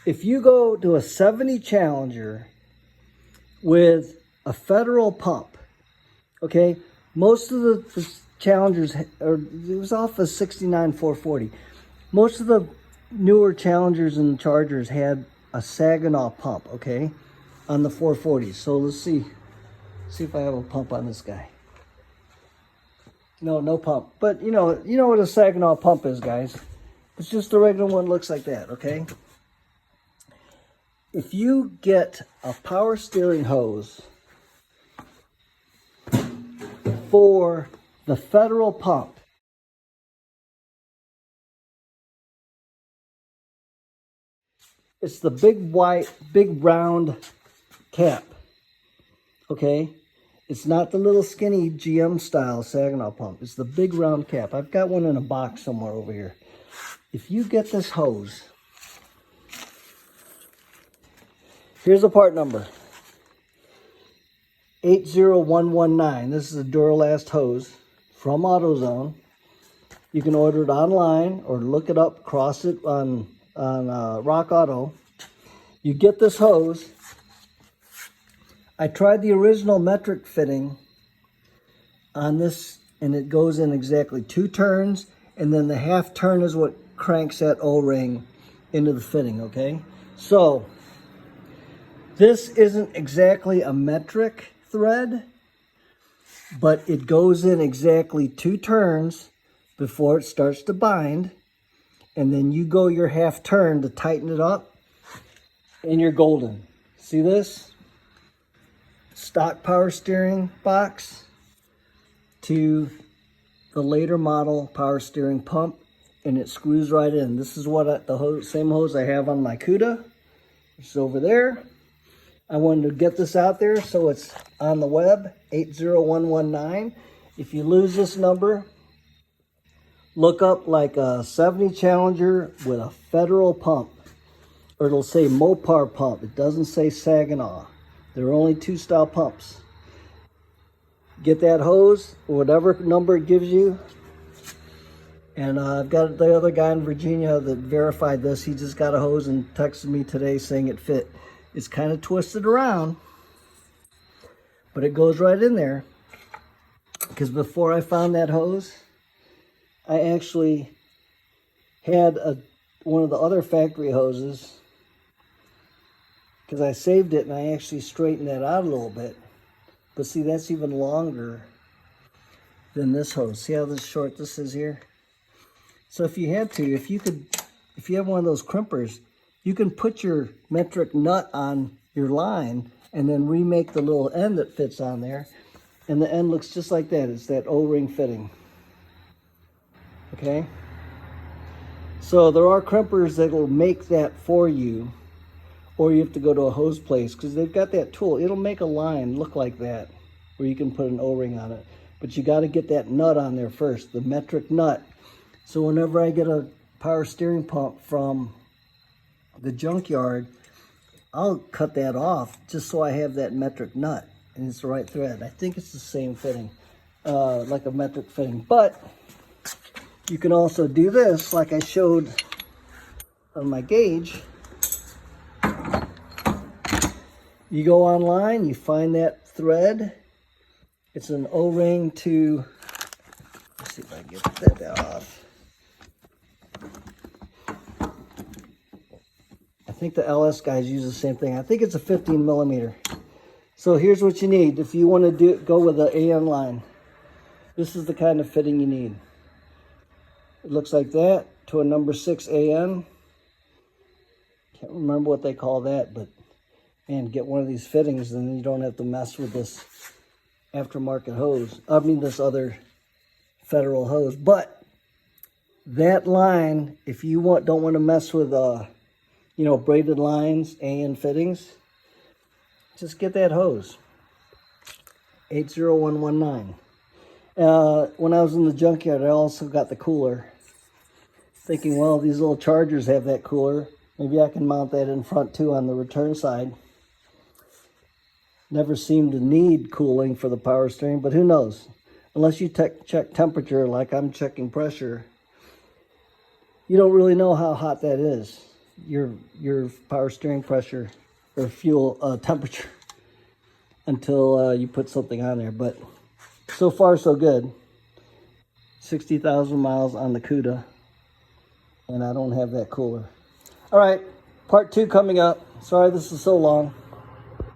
If you go to a 70 Challenger with a federal pump, okay, most of the Challengers, or it was off a 69 440. Most of the newer Challengers and Chargers had a Saginaw pump, okay, on the 440s. So let's see if I have a pump on this guy. No pump. But you know what a Saginaw pump is, guys. It's just a regular one, looks like that, okay? If you get a power steering hose for the federal pump, it's the big round cap, okay? It's not the little skinny GM style Saginaw pump. It's the big round cap. I've got one in a box somewhere over here. If you get this hose, here's the part number, 80119. This is a Duralast hose from AutoZone. You can order it online or look it up, cross it on Rock Auto. You get this hose. I tried the original metric fitting on this, and it goes in exactly 2 turns, and then the half turn is what cranks that O-ring into the fitting, okay? So this isn't exactly a metric thread, but it goes in exactly 2 turns before it starts to bind, and then you go your half turn to tighten it up, and you're golden. See this? Stock power steering box to the later model power steering pump, and it screws right in. This is what same hose I have on my Cuda, which is over there. I wanted to get this out there so it's on the web, 80119. If you lose this number, look up like a 70 Challenger with a federal pump, or it'll say Mopar pump. It doesn't say Saginaw. There are only 2 style pumps. Get that hose, or whatever number it gives you. And I've got the other guy in Virginia that verified this. He just got a hose and texted me today saying it fit. It's kind of twisted around, but it goes right in there. Because before I found that hose, I actually had one of the other factory hoses, because I saved it and I actually straightened that out a little bit. But see, that's even longer than this hose. See how short this is here? So if you had to, if you have one of those crimpers, you can put your metric nut on your line and then remake the little end that fits on there. And the end looks just like that. It's that O-ring fitting. Okay? So there are crimpers that will make that for you, or you have to go to a hose place because they've got that tool. It'll make a line look like that where you can put an O-ring on it. But you got to get that nut on there first, the metric nut. So whenever I get a power steering pump from the junkyard, I'll cut that off just so I have that metric nut and it's the right thread. I think it's the same fitting, like a metric fitting. But you can also do this like I showed on my gauge. You go online, you find that thread. It's an O-ring to, let's see if I can get that off. I think the LS guys use the same thing. I think it's a 15 millimeter. So here's what you need if you want to go with the AN line. This is the kind of fitting you need. It looks like that to a number 6 AN. Can't remember what they call that, but man, get one of these fittings and then you don't have to mess with this aftermarket hose. I mean this other federal hose. But that line, if you don't want to mess with braided lines and fittings, just get that hose. 80119. When I was in the junkyard, I also got the cooler. Thinking, well, these little Chargers have that cooler. Maybe I can mount that in front too on the return side. Never seemed to need cooling for the power steering, but who knows? Unless you check temperature like I'm checking pressure, you don't really know how hot that is. your power steering pressure or fuel temperature until you put something on there. But so far so good. 60,000 miles on the Cuda, and I don't have that cooler. All right, part 2 coming up. Sorry this is so long.